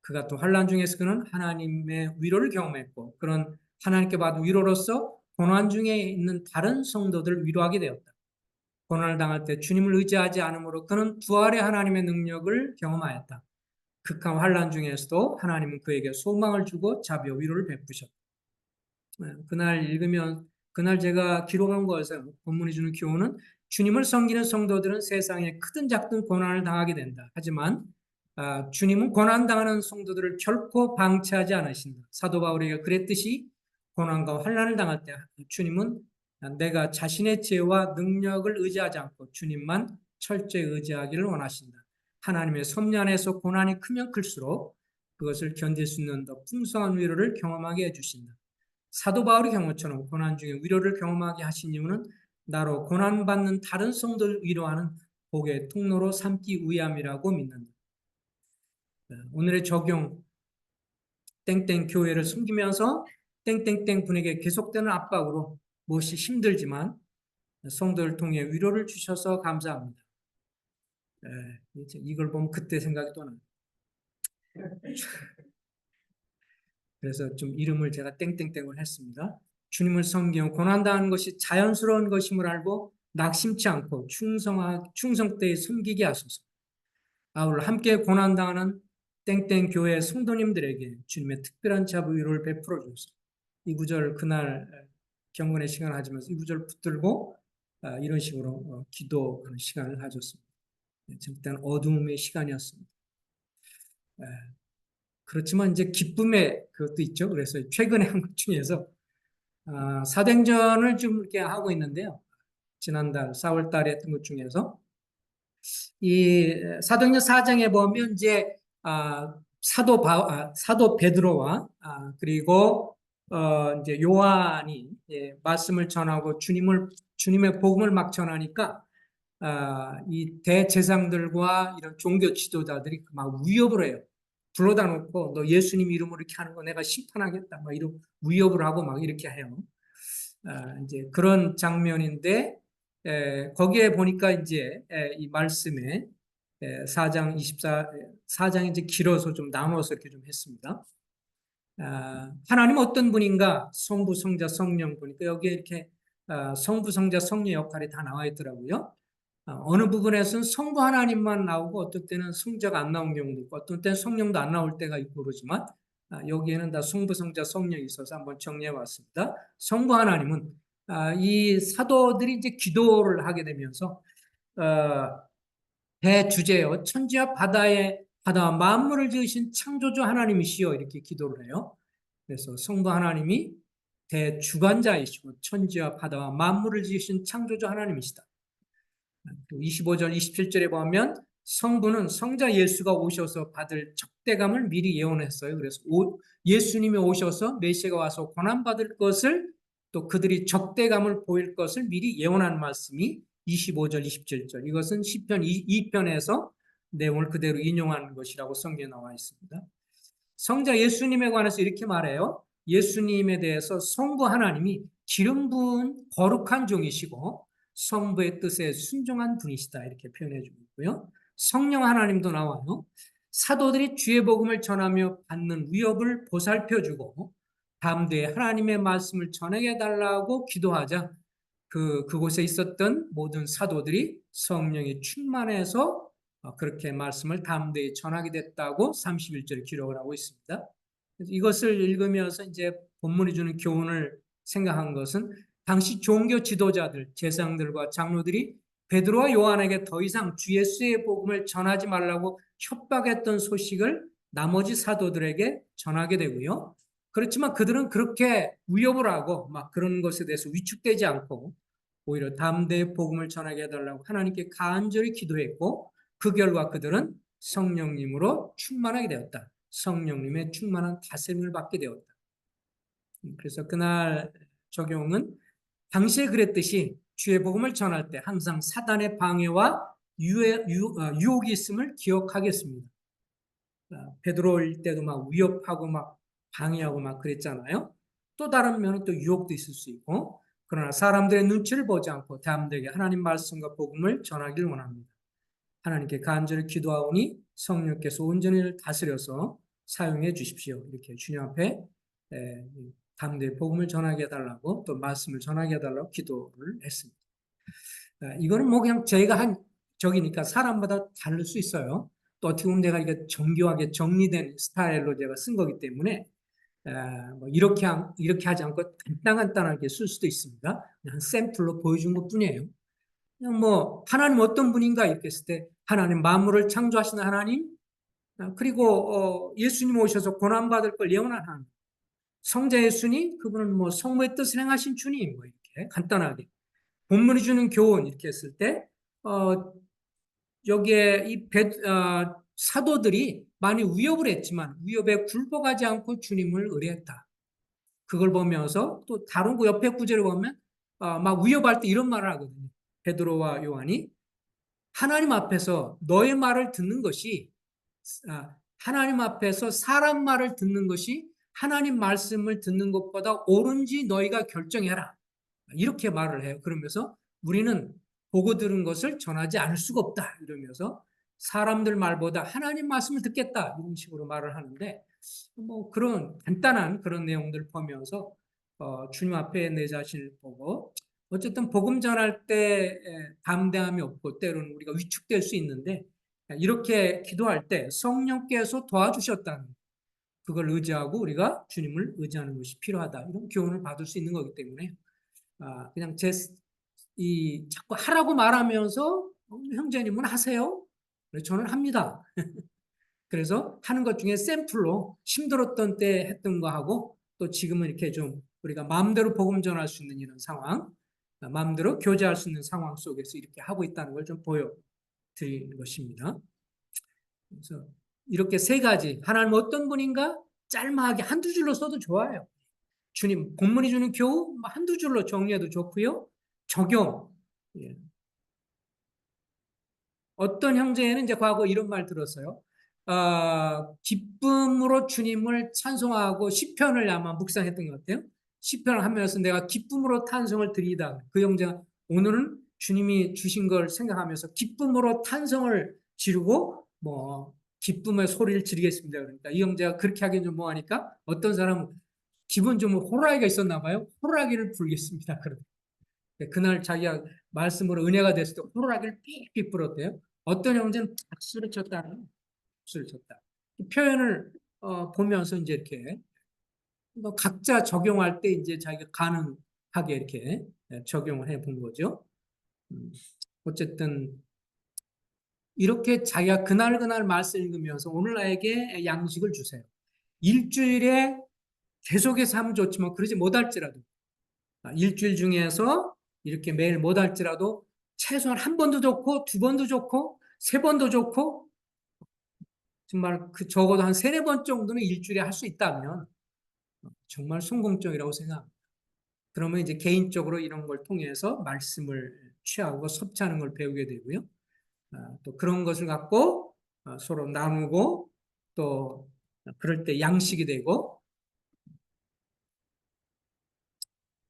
그가 또 환난 중에서 그는 하나님의 위로를 경험했고, 그런 하나님께 받은 위로로서 고난 중에 있는 다른 성도들을 위로하게 되었다. 고난을 당할 때 주님을 의지하지 않으므로 그는 부활의 하나님의 능력을 경험하였다. 극한 환난 중에서도 하나님은 그에게 소망을 주고 자비와 위로를 베푸셨다. 그날 읽으면, 그날 제가 기록한 거에서 본문이 주는 교훈은, 주님을 섬기는 성도들은 세상에 크든 작든 고난을 당하게 된다. 하지만 주님은 고난당하는 성도들을 결코 방치하지 않으신다. 사도 바울에게 그랬듯이 고난과 환난을 당할 때 주님은 내가 자신의 지혜와 능력을 의지하지 않고 주님만 철저히 의지하기를 원하신다. 하나님의 섭리 안에서 고난이 크면 클수록 그것을 견딜 수 있는 더 풍성한 위로를 경험하게 해주신다. 사도 바울의 경우처럼 고난 중에 위로를 경험하게 하신 이유는 나로 고난받는 다른 성도를 위로하는 복의 통로로 삼기 위함이라고 믿는다. 오늘의 적용, 땡땡 교회를 숨기면서 땡땡땡 분에게 계속되는 압박으로 무엇이 힘들지만 성도를 통해 위로를 주셔서 감사합니다. 이걸 보면 그때 생각이 또 나요. 그래서 좀 이름을 제가 땡땡땡을 했습니다. 주님을 섬기며 고난당하는 것이 자연스러운 것임을 알고 낙심치 않고 충성되이 섬기게 하소서. 아울러 함께 고난당하는 땡땡 교회 성도님들에게 주님의 특별한 자비 위로를 베풀어 주소서. 이 구절 그날 경건의 시간을 가지면서 이 구절을 붙들고 이런 식으로 기도하는 시간을 가졌습니다. 그때는 어두움의 시간이었습니다. 그렇지만 이제 기쁨의 그것도 있죠. 그래서 최근에 한 것 중에서 사도행전을 좀 이렇게 하고 있는데요. 지난달 4월 달에 했던 것 중에서 이 사도행전 4장에 보면 이제 사도 베드로와 그리고 이제 요한이 말씀을 전하고 주님의 복음을 막 전하니까 이 대제사장들과 이런 종교 지도자들이 막 위협을 해요. 불러다 놓고 너 예수님 이름으로 이렇게 하는 거 내가 심판하겠다. 막 이런 위협을 하고 막 이렇게 해요. 이제 그런 장면인데 거기에 보니까 이제 이 말씀에 4장 4장이 이제 길어서 좀 나눠서 이렇게 좀 했습니다. 하나님 어떤 분인가? 성부, 성자, 성령 보니까 여기에 이렇게 성부, 성자, 성령 역할이 다 나와 있더라고요. 어느 부분에서는 성부 하나님만 나오고 어떤 때는 성자가 안 나온 경우도 있고 어떤 때는 성령도 안 나올 때가 있고 그러지만 여기에는 다 성부, 성자, 성령이 있어서 한번 정리해 봤습니다. 성부 하나님은 이 사도들이 이제 기도를 하게 되면서 대주제요 천지와 바다와 만물을 지으신 창조주 하나님이시여 이렇게 기도를 해요. 그래서 성부 하나님이 대주관자이시고 천지와 바다와 만물을 지으신 창조주 하나님이시다. 25절, 27절에 보면 성부는 성자 예수가 오셔서 받을 적대감을 미리 예언했어요. 그래서 예수님이 오셔서 메시아가 와서 고난받을 것을 또 그들이 적대감을 보일 것을 미리 예언한 말씀이 25절, 27절. 이것은 시편 2편에서 내용을 그대로 인용한 것이라고 성경에 나와 있습니다. 성자 예수님에 관해서 이렇게 말해요. 예수님에 대해서 성부 하나님이 기름 부은 거룩한 종이시고 성부의 뜻에 순종한 분이시다 이렇게 표현해 주고 있고요. 성령 하나님도 나와요. 사도들이 주의 복음을 전하며 받는 위협을 보살펴주고 담대히 하나님의 말씀을 전하게 해달라고 기도하자 그곳에 있었던 모든 사도들이 성령이 충만해서 그렇게 말씀을 담대히 전하게 됐다고 31절에 기록을 하고 있습니다. 이것을 읽으면서 이제 본문이 주는 교훈을 생각한 것은 당시 종교 지도자들, 제사장들과 장로들이 베드로와 요한에게 더 이상 주 예수의 복음을 전하지 말라고 협박했던 소식을 나머지 사도들에게 전하게 되고요. 그렇지만 그들은 그렇게 위협을 하고 막 그런 것에 대해서 위축되지 않고 오히려 담대히 복음을 전하게 해달라고 하나님께 간절히 기도했고 그 결과 그들은 성령님으로 충만하게 되었다. 성령님의 충만한 다스림을 받게 되었다. 그래서 그날 적용은 당시에 그랬듯이 주의 복음을 전할 때 항상 사단의 방해와 유혹이 있음을 기억하겠습니다. 베드로일 때도 막 위협하고 막 방해하고 막 그랬잖아요. 또 다른 면은 또 유혹도 있을 수 있고 그러나 사람들의 눈치를 보지 않고 담대하게 하나님 말씀과 복음을 전하기를 원합니다. 하나님께 간절히 기도하오니 성령께서 온전히 다스려서 사용해 주십시오. 이렇게 주님 앞에 담대히 복음을 전하게 해달라고 또 말씀을 전하게 해달라고 기도를 했습니다. 이거는 뭐 그냥 저희가 한 적이니까 사람마다 다를 수 있어요. 또 어떻게 보면 내가 이게 정교하게 정리된 스타일로 제가 쓴 거기 때문에 뭐 이렇게 하지 않고 간단하게 쓸 수도 있습니다. 그냥 샘플로 보여준 것 뿐이에요. 그냥 뭐 하나님 어떤 분인가 이렇게 했을 때 하나님 만물을 창조하시는 하나님 그리고 예수님 오셔서 고난받을 걸 예언한 하나님 성자 예수님 그분은 뭐 성부의 뜻을 행하신 주님 뭐 이렇게 간단하게 본문이 주는 교훈 이렇게 했을 때 여기에 사도들이 많이 위협을 했지만 위협에 굴복하지 않고 주님을 의뢰했다. 그걸 보면서 또 다른 그 옆에 구절을 보면 막 위협할 때 이런 말을 하거든요. 베드로와 요한이 하나님 앞에서 너의 말을 듣는 것이 하나님 앞에서 사람 말을 듣는 것이 하나님 말씀을 듣는 것보다 옳은지 너희가 결정해라. 이렇게 말을 해요. 그러면서 우리는 보고 들은 것을 전하지 않을 수가 없다. 이러면서 사람들 말보다 하나님 말씀을 듣겠다. 이런 식으로 말을 하는데 뭐 그런 간단한 그런 내용들을 보면서 주님 앞에 내 자신을 보고 어쨌든 복음 전할 때 담대함이 없고 때로는 우리가 위축될 수 있는데 이렇게 기도할 때 성령께서 도와주셨다는 그걸 의지하고 우리가 주님을 의지하는 것이 필요하다. 이런 교훈을 받을 수 있는 거기 때문에 그냥 자꾸 하라고 말하면서 형제님은 하세요. 저는 합니다. 그래서 하는 것 중에 샘플로 힘들었던 때 했던 거 하고 또 지금은 이렇게 좀 우리가 마음대로 복음 전할 수 있는 이런 상황, 마음대로 교제할 수 있는 상황 속에서 이렇게 하고 있다는 걸 좀 보여드리는 것입니다. 그래서 이렇게 세 가지 하나님 어떤 분인가 짤막하게 한두 줄로 써도 좋아요. 주님 본문이 주는 교훈 한두 줄로 정리해도 좋고요. 적용 어떤 형제는 이제 과거 이런 말 들었어요. 기쁨으로 주님을 찬송하고 시편을 아마 묵상했던 것 같아요. 시편을 하면서 내가 기쁨으로 찬송을 드리다. 그 형제가 오늘은 주님이 주신 걸 생각하면서 기쁨으로 탄성을 지르고 뭐 기쁨의 소리를 지르겠습니다. 그러니까 이 형제가 그렇게 하긴 좀 뭐하니까 어떤 사람은 기분 좀 호루라기가 있었나 봐요. 호루라기를 불겠습니다. 그날 자기가 말씀으로 은혜가 됐을 때 호루라기를 삑삑 불었대요. 어떤 형제는 박수를 쳤다는 박수를 쳤다. 이 표현을 보면서 이제 이렇게 뭐 각자 적용할 때 이제 자기가 가능하게 이렇게 적용을 해 본 거죠. 음, 어쨌든 이렇게 자기가 그날 말씀 읽으면서 오늘 나에게 양식을 주세요. 일주일에 계속해서 하면 좋지만 그러지 못할지라도 일주일 중에서 이렇게 매일 못할지라도 최소한 한 번도 좋고 두 번도 좋고 세 번도 좋고 정말 그 적어도 한 세네 번 정도는 일주일에 할 수 있다면 정말 성공적이라고 생각합니다. 그러면 이제 개인적으로 이런 걸 통해서 말씀을 취하고 섭취하는 걸 배우게 되고요. 또 그런 것을 갖고 서로 나누고 또 그럴 때 양식이 되고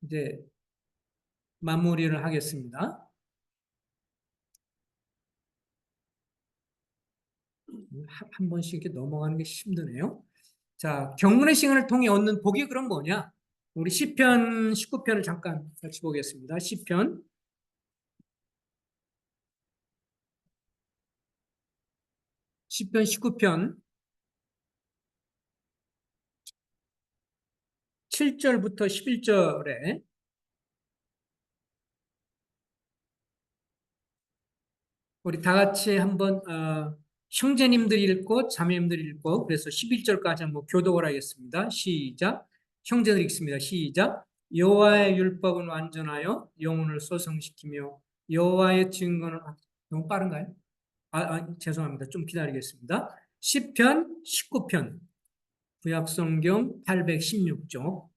이제 마무리를 하겠습니다. 한 번씩 이렇게 넘어가는 게 힘드네요. 자, 경건의 시간을 통해 얻는 복이 그럼 뭐냐? 우리 시편 19편을 잠깐 같이 보겠습니다. 시편 19편 7절부터 11절에 우리 다 같이 한번 형제님들이 읽고 자매님들이 읽고 그래서 11절까지 한번 교독을 하겠습니다. 시작. 형제들 읽습니다. 시작. 여호와의 율법은 완전하여 영혼을 소성시키며 여호와의 증거는 너무 빠른가요? 죄송합니다. 좀 기다리겠습니다. 시편 19편 구약성경 816쪽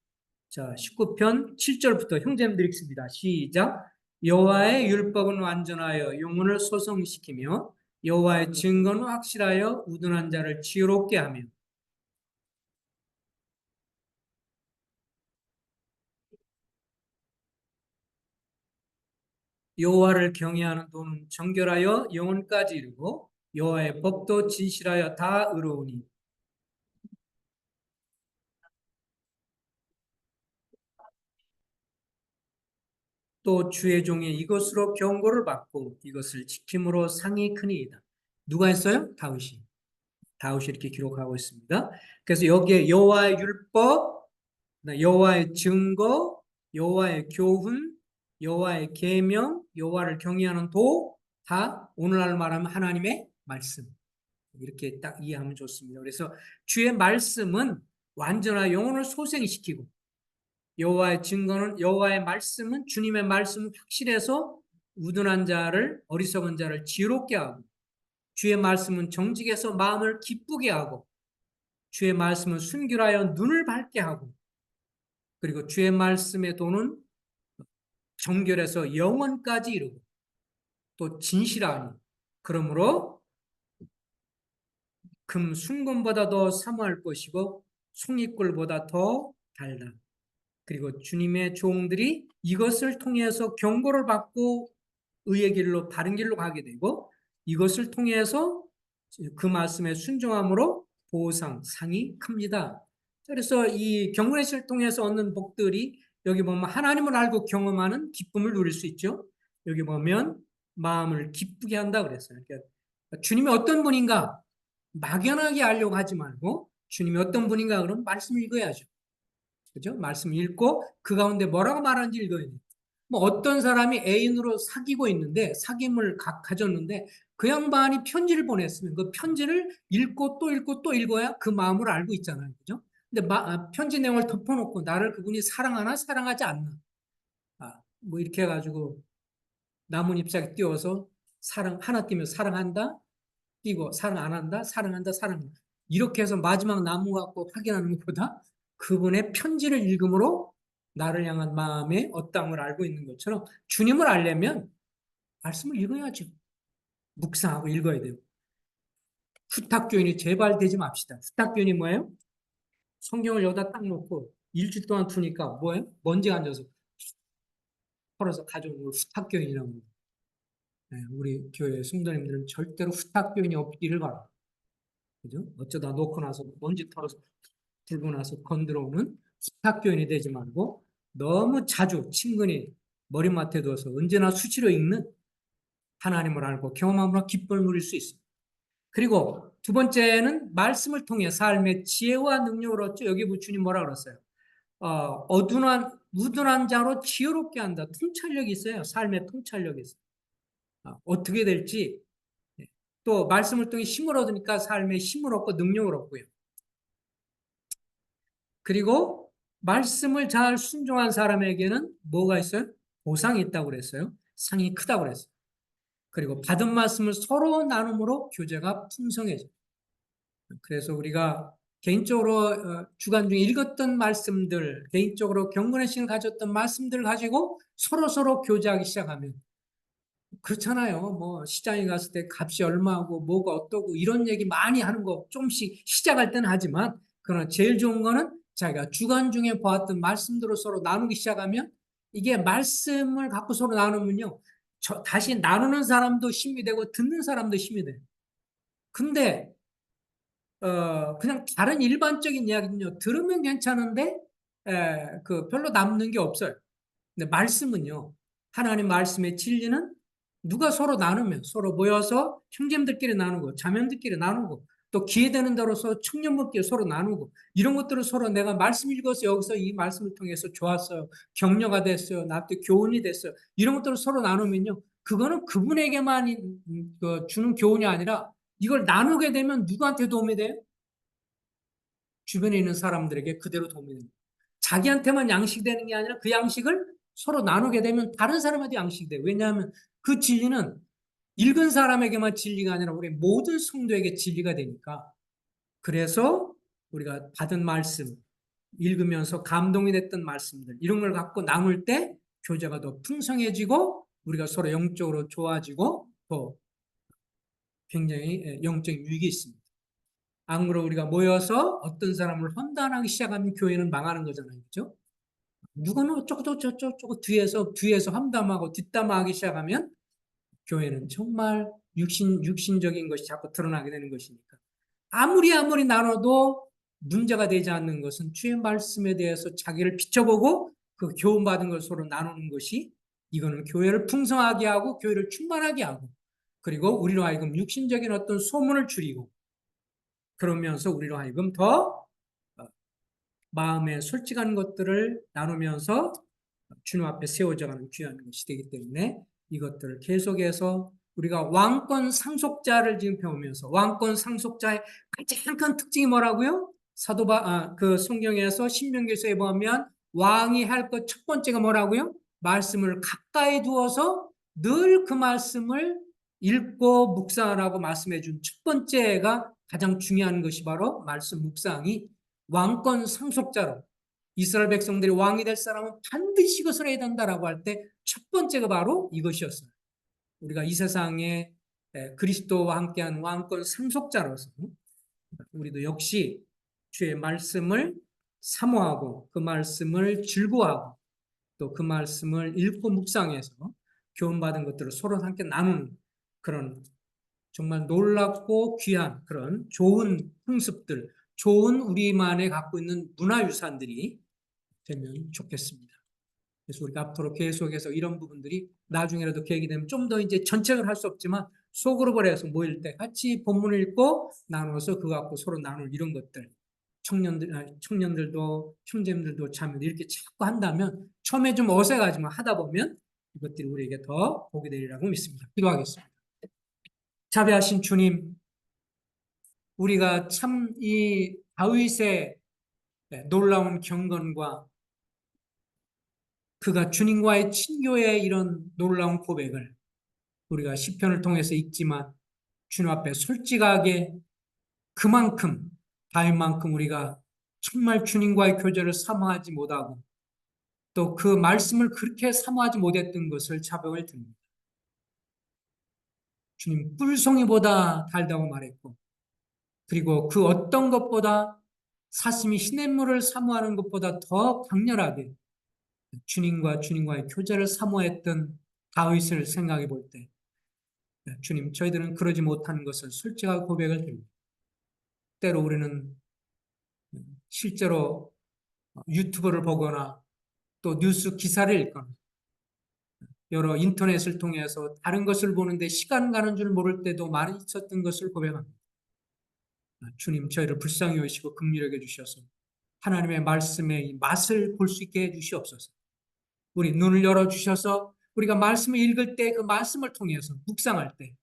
자, 19편 7절부터 형제님들 읽습니다. 시작. 여호와의 율법은 완전하여 영혼을 소성시키며 여호와의 증거는 확실하여 우둔한 자를 지혜롭게 하며 여호와를 경외하는 도는 정결하여 영혼까지 이르고 여호와의 법도 진실하여 다 의로우니 또 주의 종이 이것으로 경고를 받고 이것을 지킴으로 상이 크니이다. 누가 했어요? 다윗이 이렇게 기록하고 있습니다. 그래서 여기에 여호와의 율법, 여호와의 증거, 여호와의 교훈, 여호와의 계명, 여호와를 경외하는 도 다 오늘날 말하면 하나님의 말씀. 이렇게 딱 이해하면 좋습니다. 그래서 주의 말씀은 완전한 영혼을 소생시키고 여호와의 증거는 여호와의 말씀은 주님의 말씀은 확실해서 우둔한 자를 어리석은 자를 지혜롭게 하고 주의 말씀은 정직해서 마음을 기쁘게 하고 주의 말씀은 순결하여 눈을 밝게 하고 그리고 주의 말씀의 도는 정결해서 영원까지 이루고 또 진실하니 그러므로 금 순금보다 더 사모할 것이고 송이꿀보다 더 달다. 그리고 주님의 종들이 이것을 통해서 경고를 받고 의의 길로 바른 길로 가게 되고 이것을 통해서 그 말씀에 순종함으로 상이 큽니다. 그래서 이 경건의 시를 통해서 얻는 복들이 여기 보면 하나님을 알고 경험하는 기쁨을 누릴 수 있죠. 여기 보면 마음을 기쁘게 한다 그랬어요. 그러니까 주님이 어떤 분인가 막연하게 알려고 하지 말고 주님이 어떤 분인가 그러면 말씀을 읽어야죠. 그죠? 말씀 읽고 그 가운데 뭐라고 말하는지 읽어야 돼요. 뭐 어떤 사람이 애인으로 사귀고 있는데 사귐을 가졌는데 그 양반이 편지를 보냈으면 그 편지를 읽고 또 읽고 또 읽어야 그 마음을 알고 있잖아요. 그죠? 근데 편지 내용을 덮어놓고 나를 그분이 사랑하나 사랑하지 않나. 뭐 이렇게 해가지고 나뭇잎사귀 띄워서 하나 띄면 사랑한다. 띄고 사랑 안 한다. 사랑한다. 사랑한다. 이렇게 해서 마지막 나무 갖고 확인하는 것보다 그분의 편지를 읽음으로 나를 향한 마음의 어떠함을 알고 있는 것처럼 주님을 알려면 말씀을 읽어야죠. 묵상하고 읽어야 돼요. 후탁교인이 제발 되지 맙시다. 후탁교인이 뭐예요? 성경을 여기다 딱 놓고 일주일 동안 두니까 뭐예요? 먼지가 앉아서 털어서 가져온 걸 후탁교인이라고 합니다. 우리 교회 성도님들은 절대로 후딱 교인이 없기를 바랍니다. 그죠? 어쩌다 놓고 나서 먼지 털어서 들고 나서 건드려오는 후딱 교인이 되지 말고 너무 자주 친근히 머리맡에 두어서 언제나 수시로 읽는 하나님을 알고 경험함으로 기쁨을 누릴 수 있습니다. 그리고 두 번째는 말씀을 통해 삶의 지혜와 능력을 얻죠. 여기 주님 뭐라 그랬어요? 우둔한 자로 지혜롭게 한다. 통찰력이 있어요. 삶의 통찰력이 있어요. 어떻게 될지 또 말씀을 통해 힘을 얻으니까 삶에 힘을 얻고 능력을 얻고요. 그리고 말씀을 잘 순종한 사람에게는 뭐가 있어요? 보상이 있다고 그랬어요. 상이 크다고 그랬어요. 그리고 받은 말씀을 서로 나눔으로 교제가 풍성해져요. 그래서 우리가 개인적으로 주간 중에 읽었던 말씀들, 개인적으로 경건의 시간을 가졌던 말씀들을 가지고 서로 교제하기 시작하면 그렇잖아요. 뭐 시장에 갔을 때 값이 얼마고 뭐가 어떠고 이런 얘기 많이 하는 거 조금씩 시작할 때는 하지만 그러나 제일 좋은 거는 자기가 주간 중에 보았던 말씀들을 서로 나누기 시작하면 이게 말씀을 갖고 서로 나누면요. 다시 나누는 사람도 힘이 되고 듣는 사람도 힘이 돼요. 근데 그냥 다른 일반적인 이야기는요. 들으면 괜찮은데 별로 남는 게 없어요. 근데 말씀은요. 하나님 말씀의 진리는 누가 서로 나누면 서로 모여서 형제들끼리 나누고 자매들끼리 나누고 또 기회되는 대로서 청년분끼리 서로 나누고 이런 것들을 서로 내가 말씀 읽어서 여기서 이 말씀을 통해서 좋았어요. 격려가 됐어요. 나한테 교훈이 됐어요. 이런 것들을 서로 나누면요. 그거는 그분에게만 주는 교훈이 아니라 이걸 나누게 되면 누구한테 도움이 돼요? 주변에 있는 사람들에게 그대로 도움이 됩니다. 자기한테만 양식되는 게 아니라 그 양식을 서로 나누게 되면 다른 사람한테 양식이 돼요. 왜냐하면 그 진리는 읽은 사람에게만 진리가 아니라 우리 모든 성도에게 진리가 되니까. 그래서 우리가 받은 말씀, 읽으면서 감동이 됐던 말씀들 이런 걸 갖고 나눌 때 교제가 더 풍성해지고 우리가 서로 영적으로 좋아지고 또 굉장히 영적인 유익이 있습니다. 안 그러고 우리가 모여서 어떤 사람을 헌단하기 시작하면 교회는 망하는 거잖아요. 그죠? 누구는 어쩌고 뒤에서 함담하고 뒷담화하기 시작하면 교회는 정말 육신적인 것이 자꾸 드러나게 되는 것이니까. 아무리 나눠도 문제가 되지 않는 것은 주의 말씀에 대해서 자기를 비춰보고 그 교훈받은 걸 서로 나누는 것이 이거는 교회를 풍성하게 하고 교회를 충만하게 하고 그리고 우리로 하여금 육신적인 어떤 소문을 줄이고 그러면서 우리로 하여금 더 마음에 솔직한 것들을 나누면서 주님 앞에 세워져가는 귀한 것이 되기 때문에 이것들을 계속해서 우리가 왕권 상속자를 지금 배우면서 왕권 상속자의 가장 큰 특징이 뭐라고요? 그 성경에서 신명기서에 보면 왕이 할 것 첫 번째가 뭐라고요? 말씀을 가까이 두어서 늘 그 말씀을 읽고 묵상하라고 말씀해 준 첫 번째가 가장 중요한 것이 바로 말씀 묵상이 왕권 상속자로 이스라엘 백성들이 왕이 될 사람은 반드시 이것을 해야 된다라고 할 때 첫 번째가 바로 이것이었어요. 우리가 이 세상에 그리스도와 함께한 왕권 상속자로서 우리도 역시 주의 말씀을 사모하고 그 말씀을 즐거워하고 또 그 말씀을 읽고 묵상해서 교훈받은 것들을 서로 함께 나누는 그런 정말 놀랍고 귀한 그런 좋은 풍습들, 좋은 우리만의 갖고 있는 문화유산들이 되면 좋겠습니다. 그래서 우리가 앞으로 계속해서 이런 부분들이 나중에라도 계획이 되면 좀 더 이제 전책을 할 수 없지만 소그룹을 해서 모일 때 같이 본문을 읽고 나눠서 그거 갖고 서로 나눌 이런 것들 청년들도 형제들도 자매도 이렇게 자꾸 한다면 처음에 좀 어색하지만 하다 보면 이것들이 우리에게 더 복이 되리라고 믿습니다. 기도하겠습니다. 자비하신 주님, 우리가 참 이 다윗의 놀라운 경건과 그가 주님과의 친교의 이런 놀라운 고백을 우리가 시편을 통해서 읽지만 주님 앞에 솔직하게 그만큼 다윗만큼 우리가 정말 주님과의 교제를 사모하지 못하고 또 그 말씀을 그렇게 사모하지 못했던 것을 자백을 드립니다. 주님 뿔송이보다 달다고 말했고 그리고 그 어떤 것보다 사슴이 시냇물을 사모하는 것보다 더 강렬하게 주님과의 교제를 사모했던 다윗을 생각해 볼 때 주님, 저희들은 그러지 못하는 것을 솔직하게 고백을 드립니다. 때로 우리는 실제로 유튜브를 보거나 또 뉴스 기사를 읽거나 여러 인터넷을 통해서 다른 것을 보는데 시간 가는 줄 모를 때도 많이 있었던 것을 고백합니다. 주님, 저희를 불쌍히 여기시고 긍휼히 여겨 주셔서 하나님의 말씀의 맛을 볼 수 있게 해 주시옵소서. 우리 눈을 열어 주셔서 우리가 말씀을 읽을 때 그 말씀을 통해서 묵상할 때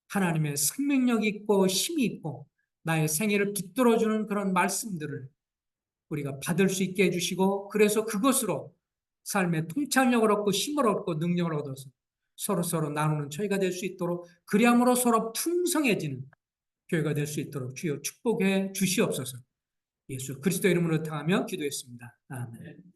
하나님의 생명력 있고 힘이 있고 나의 생애를 붙들어주는 그런 말씀들을 우리가 받을 수 있게 해주시고, 그래서 그것으로 삶의 통찰력을 얻고 힘을 얻고 능력을 얻어서 서로 나누는 저희가 될 수 있도록, 그리함으로 서로 풍성해지는 교회가 될 수 있도록 주여 축복해 주시옵소서. 예수 그리스도 이름으로 당하며 기도했습니다. 아멘.